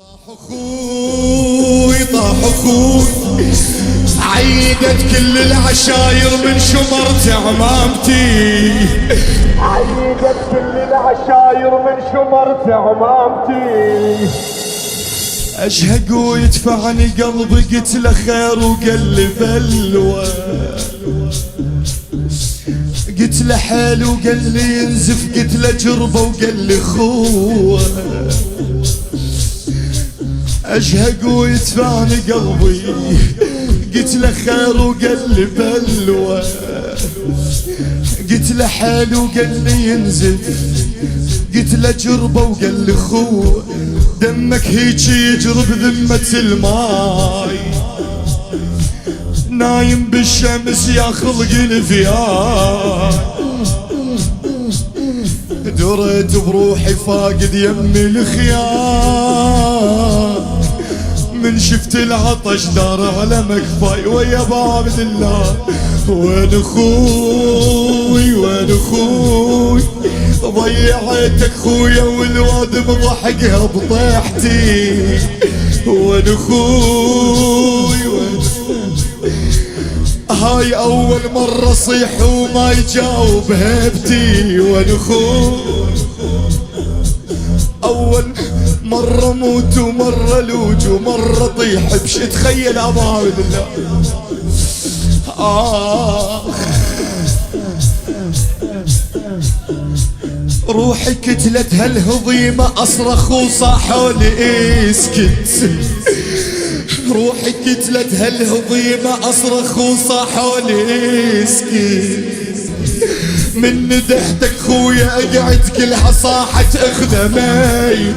طاح اخوي طاح اخوي عيدت كل العشاير من شمرت عمامتي، عيدت كل العشاير من شمرت عمامتي. اشهق ويدفعني قلبي قلت له خير وقال لي بلوى، قلت له حلو وقال لي ينزف، قلت له جربه وقال لي خوه. اشهق ويدفعني قلبي قلت له خير وقال لي بلوى، قلت له حلو وقال لي ينزف، قلت له جربه وقال لي خوه. دمك هيك يجرب ذمة الماي، نايم بالشمس يا خلق الفياي. دريت بروحي فاقد يمي الخيار، من شفت العطش دار على مكفاي. ويا بعبد الله وين اخوي وين اخوي، ضيعتك خويا والواد بضحكها بطيحتي. وين اخوي وين هاي اول مرة صيح وما يجاوب هيبتي. وين اخوي اول مرة موت ومرة لوج ومرة طيح بش تخيل ابعد الله. روحي كتلت هالهضيمة اصرخ وصاحوا لي اسكت. روحي كتلت هالهضيمة اصرخ وصاحوا لي اسكت. من ندهتك خويا اقعد كلها صاحت اخدمي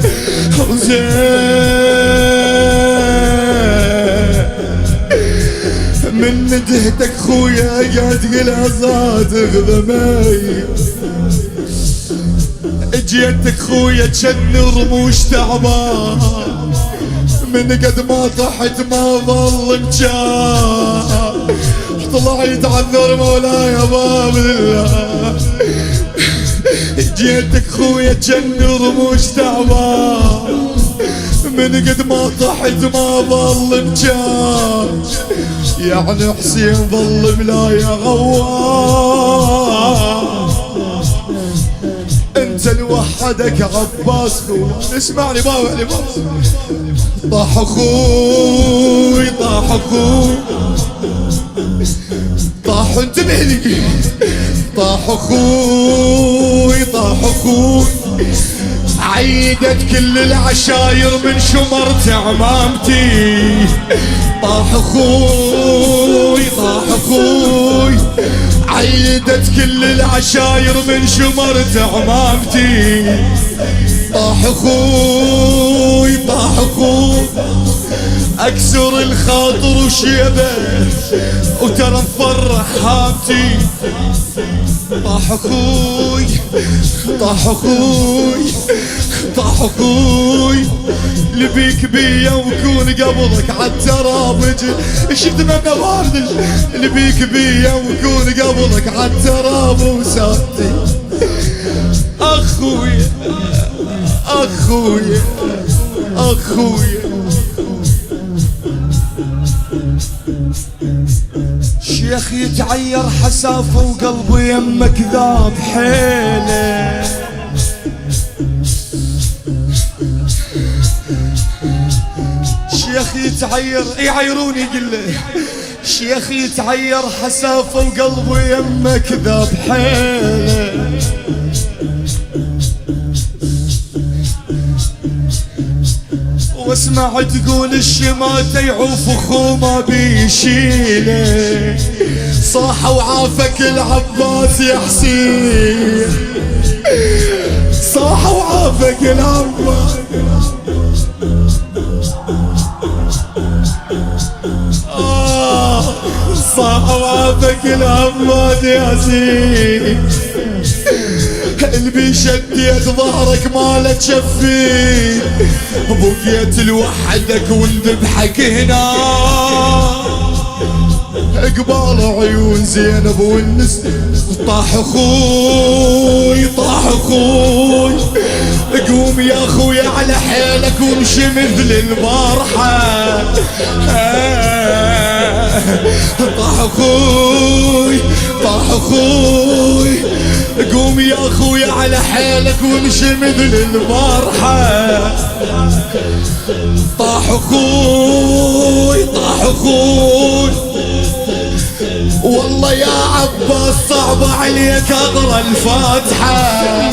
من ندهتك خويا اقعد كلها صاحت اخدمي. اجيتك خويا جن رموش تعبان، من قد ما طحت ما ظل مجان. طلع يتعذر مولاي باب الله. جيتك خويا جن رموش تعبان، من قد ما طحت ما ظل مجان. يعني حسين ظل ملايا غوار، انت لوحدك عباس خويا. اسمعني باوعني طاح اخوي طاح اخوي طاح انتبه لي. طاح اخوي طاح اخوي عيدت كل العشاير من شمرت عمامتي. طاح اخوي طاح اخوي عيدت كل العشاير من شمرت عمامتي. طاح اخوي طاح اخوي اكسر الخاطر وشيبه وترى مفرح هامتي. طاح اخوي طاح اخوي طاح اخوي لبيك بيا وكون قبلك عالتراب. شفت من بارد لبيك بيا وكون قبلك عالتراب وساتي. اخوي اخوي اخوي شيخ يتعير حسافه وقلبي يمك ذاب حيله. شيخ يتعير يعيروني قله. شيخ يتعير حسافه وقلبي يمك ذاب حيله. واسمع تقول الشماتة يعوف اخو ما بيشيله. صاح وعافك العباس يا حسين، صاح وعافك العباس. صاح وعافك العباس يا حسين. اللي بيشديت ظهرك ما لا تشفي، بقيت لوحدك والذبحك هنا. قبال عيون زينب والنس. طاح اخوي طاح اخوي قوم يا اخويا على حيلك وامشي مثل البارحة. طاح اخوي طاح اخوي، قوم يا اخويا على حيلك وامشي مثل البارحة. طاح اخوي طاح اخوي، والله يا عباس صعب عليك اقرا الفاتحة.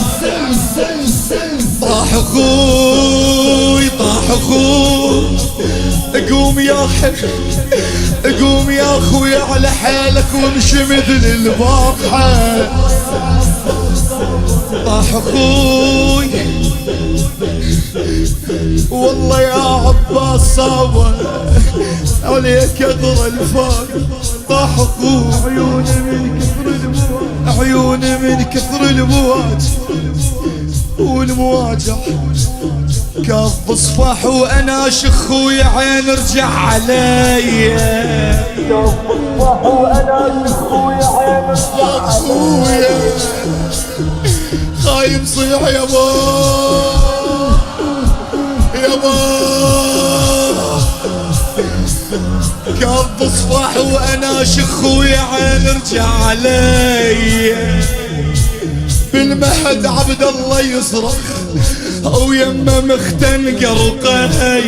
طاح اخوي طاح اخوي، قوم يا قوم يا اخوي على حالك وامشي مثل البارحة. طاح اخوي والله يا عباس صعب عليك اقرا الفاتحة. طاح اخوي عيوني من كثر المواجع والمواجع، كاف صفاح وانا شخ ويا عين رجع علي. كاف صفاح وانا شخ ويا عين رجع علي. خايم صيح يابا يابا، كاف صفاح وانا شخ ويا عين رجع علي. بالمهد عبد الله يصرخ ويما مختنقر قهي،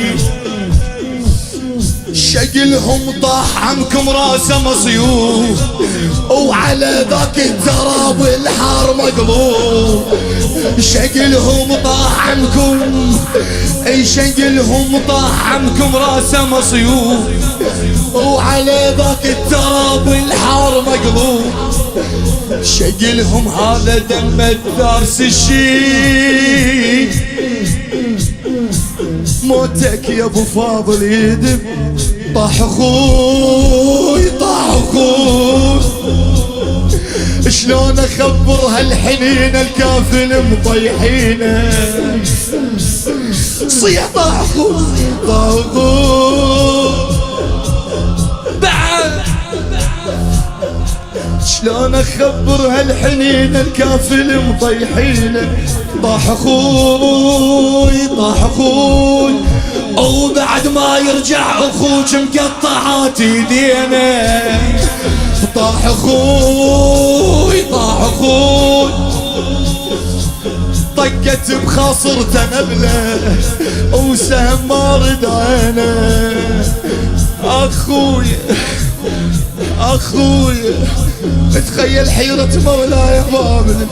شقلهم طاح عنكم راسه مصيوف وعلى ذاك التراب الحار مقلوب. شقلهم طاح عنكم شقلهم طاح عنكم راسه مصيوف وعلى ذاك التراب الحار مقلوب. شقلهم هذا دم الدارس الشيء، موتك يا ابو فاضل يدم. طاح اخوي طاح اخوي، شلون اخبر هالحنين الكافل مطيحينه. صيح طاح اخوي طاح اخوي بعد، شلون اخبر هالحنين الكافل مطيحينه. طاح اخوي طاح اخوي، وبعد ما يرجع اخوك مقطعات ايدينا. طاح اخوي طاح اخوي، طقت بخاصرته نبله وسهم ما رد عينه. اخوي اخوي تخيل حيرة مولاي بابل،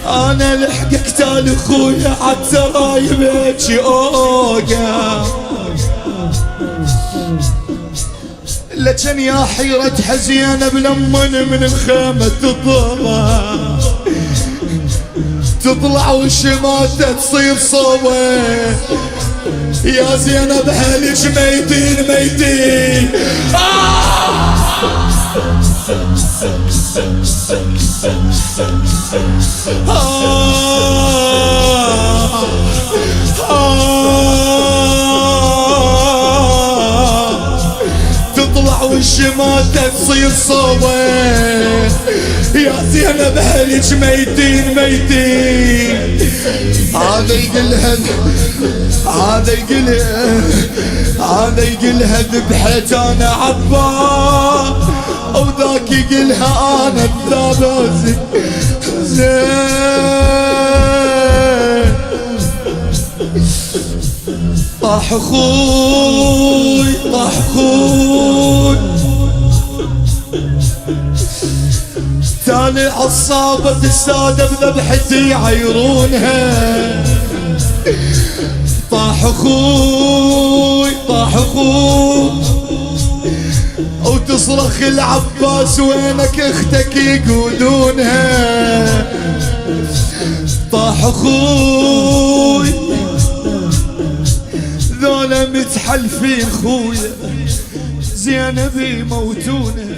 انا لحقك تالي اخويا حتى رايبك اوقع. لكن يا حيرة حزينة بلمن من الخيمة تطلع والشماتة تصير صوبة. يا زينب هلج ميتين ميتين. تطلع والشماتة تصير صوبة. يا زينب هلج ميتين ميتين. هذا يقلها هذا يقلها ذبحت انا عباس، وذاك يقلها انا الذابازي زين. طاح اخوي طاح اخوي، تالي عصابة السادة بذبحتي يعيرونها. طاح اخوي طاح اخوي، وتصرخ العباس وينك اختك يقودونها. طاح اخوي ذولا متحلفين خويا زينب يموتونه.